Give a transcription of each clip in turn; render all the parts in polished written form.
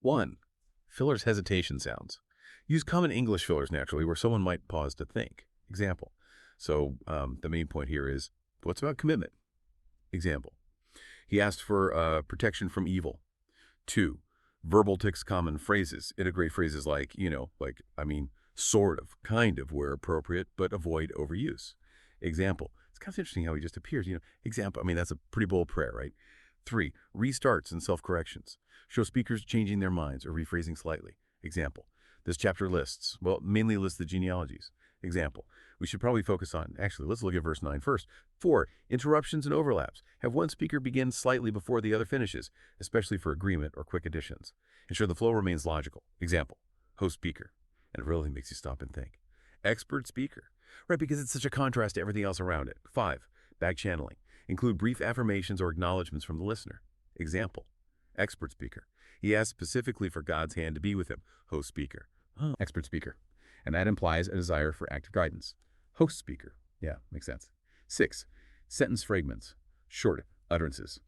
1. Fillers hesitation sounds. Use common English fillers naturally where someone might pause to think. Example. The main point here is, what's about commitment? Example. He asked for protection from evil. 2. Verbal tics common phrases. Integrate phrases like, sort of, kind of, where appropriate, but avoid overuse. Example. It's kind of interesting how he just appears, Example. That's a pretty bold prayer, right? 3. Restarts and self-corrections. Show speakers changing their minds or rephrasing slightly. Example. This chapter mainly lists the genealogies. Example. We should probably focus on, let's look at verse 9 first. 4. Interruptions and overlaps. Have one speaker begin slightly before the other finishes, especially for agreement or quick additions. Ensure the flow remains logical. Example. Host speaker. And it really makes you stop and think. Expert speaker. Right, because it's such a contrast to everything else around it. 5. Back channeling. Include brief affirmations or acknowledgments from the listener. Example. Expert speaker. He asked specifically for God's hand to be with him. Host speaker. Expert speaker. And that implies a desire for active guidance. Host speaker. Yeah, makes sense. 6. Sentence fragments. Short utterances.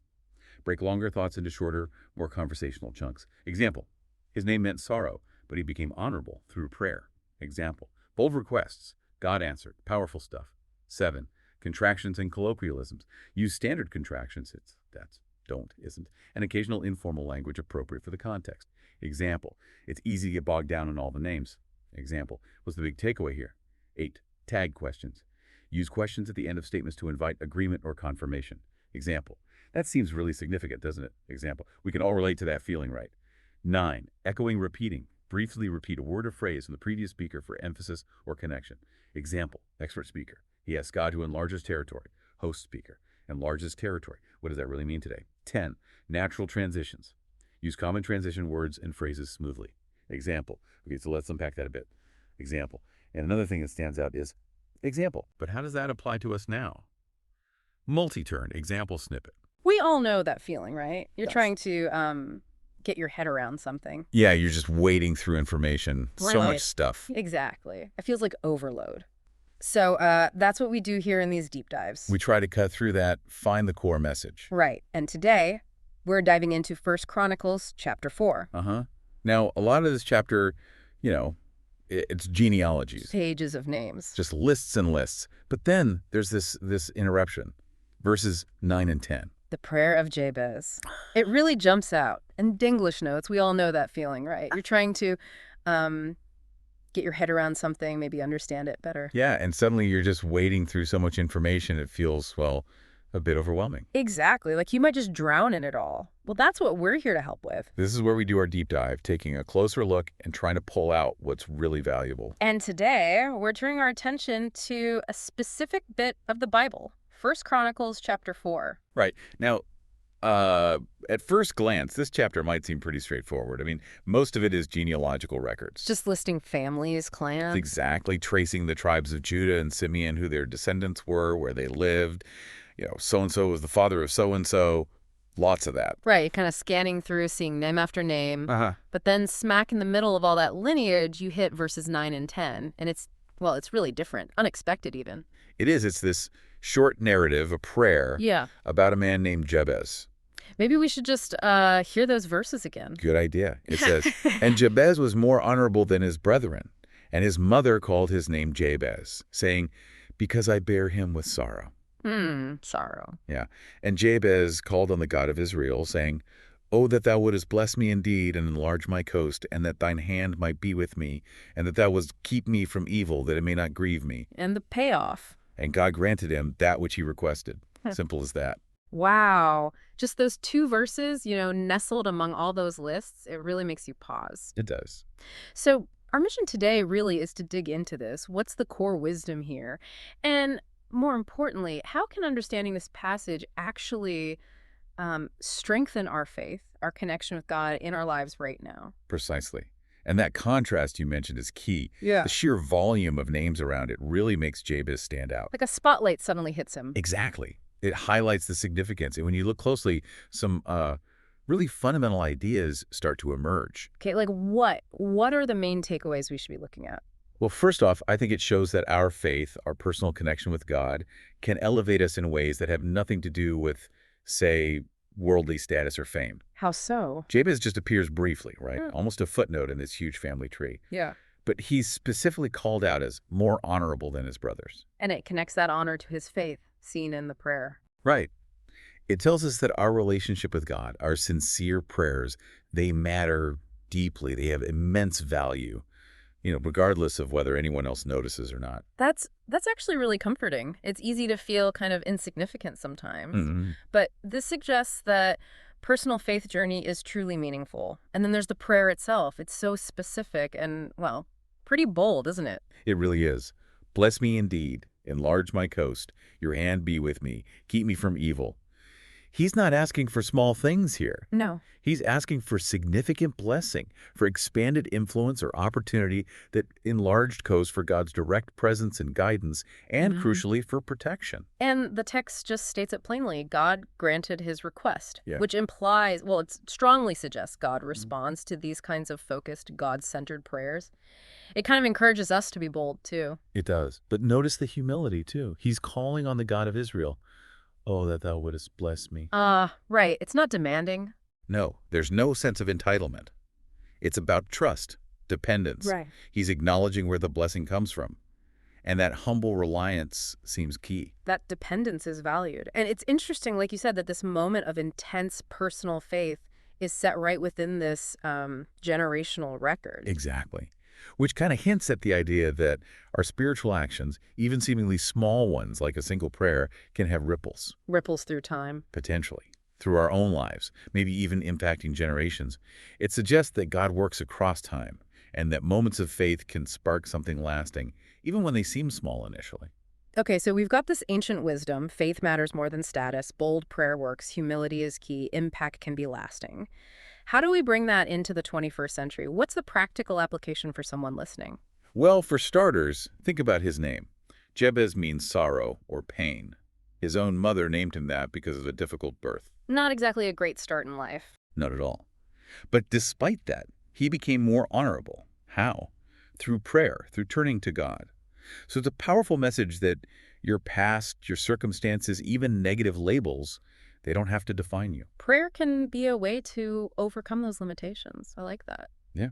Break longer thoughts into shorter, more conversational chunks. Example. His name meant sorrow, but he became honorable through prayer. Example. Bold requests. God answered. Powerful stuff. 7. Contractions and colloquialisms. Use standard contractions. That's, don't, isn't, and occasional informal language appropriate for the context. Example. It's easy to get bogged down in all the names. Example. What's the big takeaway here? 8. Tag questions. Use questions at the end of statements to invite agreement or confirmation. Example. That seems really significant, doesn't it? Example. We can all relate to that feeling, right? 9. Echoing repeating. Briefly repeat a word or phrase from the previous speaker for emphasis or connection. Example. Expert speaker. He asked God to enlarge his territory. Host speaker. Enlarge his territory. What does that really mean today? 10. Natural transitions. Use common transition words and phrases smoothly. Example. Okay, so let's unpack that a bit. Example. And another thing that stands out is example. But how does that apply to us now? Multi-turn. Example snippet. We all know that feeling, right? You're Yes. trying to get your head around something. Yeah, you're just wading through information. So Right. much stuff. Exactly. It feels like overload. So that's what we do here in these deep dives. We try to cut through that, find the core message. Right. And today, we're diving into 1 Chronicles chapter 4. Now, a lot of this chapter, it's genealogies. Pages of names. Just lists and lists. But then there's this interruption. Verses 9 and 10. The prayer of Jabez. It really jumps out. And Denglish notes, we all know that feeling, right? You're trying to get your head around something, maybe understand it better. Yeah, and suddenly you're just wading through so much information, it feels, a bit overwhelming. Exactly. Like you might just drown in it all. Well, that's what we're here to help with. This is where we do our deep dive, taking a closer look and trying to pull out what's really valuable. And today, we're turning our attention to a specific bit of the Bible. 1 Chronicles chapter 4. Right. Now, at first glance, this chapter might seem pretty straightforward. Most of it is genealogical records. Just listing families, clans. Exactly. Tracing the tribes of Judah and Simeon, who their descendants were, where they lived. So-and-so was the father of so-and-so. Lots of that. Right. Kind of scanning through, seeing name after name. But then smack in the middle of all that lineage, you hit verses 9 and 10. And it's really different. Unexpected, even. It is. It's this short narrative, a prayer, about a man named Jabez. Maybe we should just hear those verses again. Good idea. It says, And Jabez was more honorable than his brethren, and his mother called his name Jabez, saying, Because I bear him with sorrow. Sorrow. Yeah. And Jabez called on the God of Israel, saying, Oh, that thou wouldest bless me indeed and enlarge my coast, and that thine hand might be with me, and that thou wouldst keep me from evil, that it may not grieve me. And the payoff. And God granted him that which he requested. Simple as that. Wow. Just those 2 verses, nestled among all those lists, it really makes you pause. It does. So our mission today really is to dig into this. What's the core wisdom here? And more importantly, how can understanding this passage actually strengthen our faith, our connection with God in our lives right now? Precisely. And that contrast you mentioned is key. Yeah. The sheer volume of names around it really makes Jabez stand out. Like a spotlight suddenly hits him. Exactly. It highlights the significance. And when you look closely, some really fundamental ideas start to emerge. Okay, like what? What are the main takeaways we should be looking at? Well, first off, I think it shows that our faith, our personal connection with God, can elevate us in ways that have nothing to do with, say, worldly status or fame. How so? Jabez just appears briefly, right? Hmm. Almost a footnote in this huge family tree. Yeah. But he's specifically called out as more honorable than his brothers. And it connects that honor to his faith, seen in the prayer. Right. It tells us that our relationship with God, our sincere prayers, they matter deeply. They have immense value, regardless of whether anyone else notices or not. That's actually really comforting. It's easy to feel kind of insignificant sometimes. Mhm. But this suggests that personal faith journey is truly meaningful. And then there's the prayer itself. It's so specific and, well, pretty bold, isn't it? It really is. Bless me indeed. Enlarge my coast. Your hand be with me. Keep me from evil. He's not asking for small things here. No. He's asking for significant blessing, for expanded influence or opportunity that enlarged coast for God's direct presence and guidance, and crucially, for protection. And the text just states it plainly. God granted his request, Yeah. which implies, well, it strongly suggests God responds to these kinds of focused, God-centered prayers. It kind of encourages us to be bold, too. It does. But notice the humility, too. He's calling on the God of Israel. Oh, that thou wouldest bless me. Right. It's not demanding. No, there's no sense of entitlement. It's about trust, dependence. Right. He's acknowledging where the blessing comes from. And that humble reliance seems key. That dependence is valued. And it's interesting, like you said, that this moment of intense personal faith is set right within this generational record. Exactly. Which kind of hints at the idea that our spiritual actions, even seemingly small ones like a single prayer, can have ripples, Ripples through time. potentially, through our own lives, maybe even impacting generations. It suggests that God works across time and that moments of faith can spark something lasting, even when they seem small initially. Okay, so we've got this ancient wisdom, faith matters more than status, bold prayer works, humility is key, impact can be lasting. How do we bring that into the 21st century? What's the practical application for someone listening? Well, for starters, think about his name. Jabez means sorrow or pain. His own mother named him that because of a difficult birth. Not exactly a great start in life. Not at all. But despite that, he became more honorable. How? Through prayer, through turning to God. So it's a powerful message that your past, your circumstances, even negative labels, they don't have to define you. Prayer can be a way to overcome those limitations. I like that. Yeah.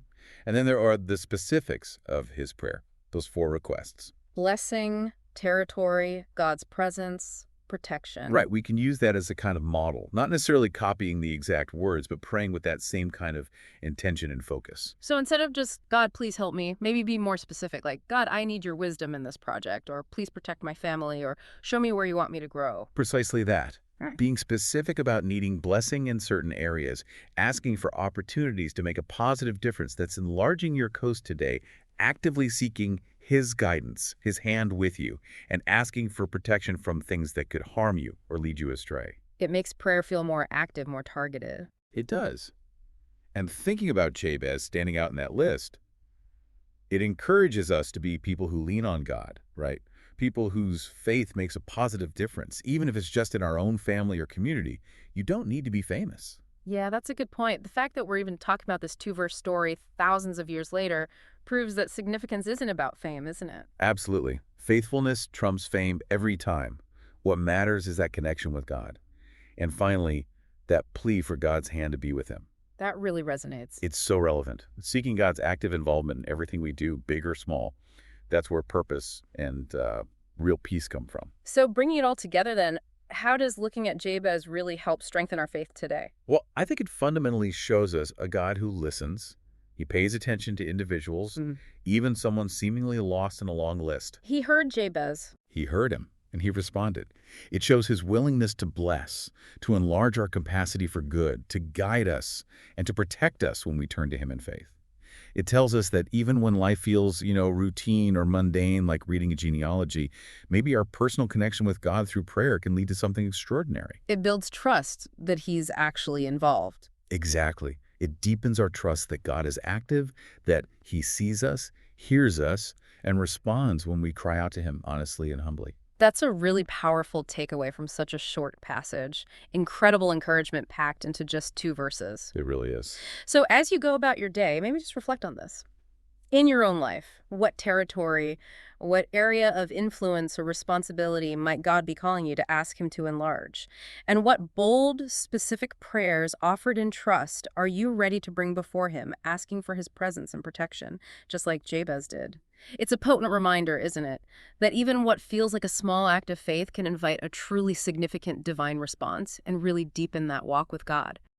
And then there are the specifics of his prayer, those 4 requests. Blessing, territory, God's presence, protection. Right. We can use that as a kind of model, not necessarily copying the exact words, but praying with that same kind of intention and focus. So instead of just, God, please help me, maybe be more specific, like, God, I need your wisdom in this project, or please protect my family, or show me where you want me to grow. Precisely that. Right. Being specific about needing blessing in certain areas, asking for opportunities to make a positive difference that's enlarging your coast today, actively seeking his guidance, his hand with you, and asking for protection from things that could harm you or lead you astray. It makes prayer feel more active, more targeted. It does. And thinking about Jabez standing out in that list, it encourages us to be people who lean on God, right? People whose faith makes a positive difference, even if it's just in our own family or community. You don't need to be famous. Yeah, that's a good point. The fact that we're even talking about this 2-verse story thousands of years later proves that significance isn't about fame, isn't it? Absolutely. Faithfulness trumps fame every time. What matters is that connection with God. And finally, that plea for God's hand to be with him. That really resonates. It's so relevant. Seeking God's active involvement in everything we do, big or small, that's where purpose and real peace come from. So bringing it all together then, how does looking at Jabez really help strengthen our faith today? Well, I think it fundamentally shows us a God who listens. He pays attention to individuals, even someone seemingly lost in a long list. He heard Jabez. He heard him, and he responded. It shows his willingness to bless, to enlarge our capacity for good, to guide us, and to protect us when we turn to him in faith. It tells us that even when life feels, routine or mundane, like reading a genealogy, maybe our personal connection with God through prayer can lead to something extraordinary. It builds trust that he's actually involved. Exactly. It deepens our trust that God is active, that he sees us, hears us, and responds when we cry out to him honestly and humbly. That's a really powerful takeaway from such a short passage. Incredible encouragement packed into just 2 verses. It really is. So as you go about your day, maybe just reflect on this. In your own life, what territory, what area of influence or responsibility might God be calling you to ask Him to enlarge? And what bold, specific prayers offered in trust are you ready to bring before Him, asking for His presence and protection, just like Jabez did? It's a potent reminder, isn't it, that even what feels like a small act of faith can invite a truly significant divine response and really deepen that walk with God.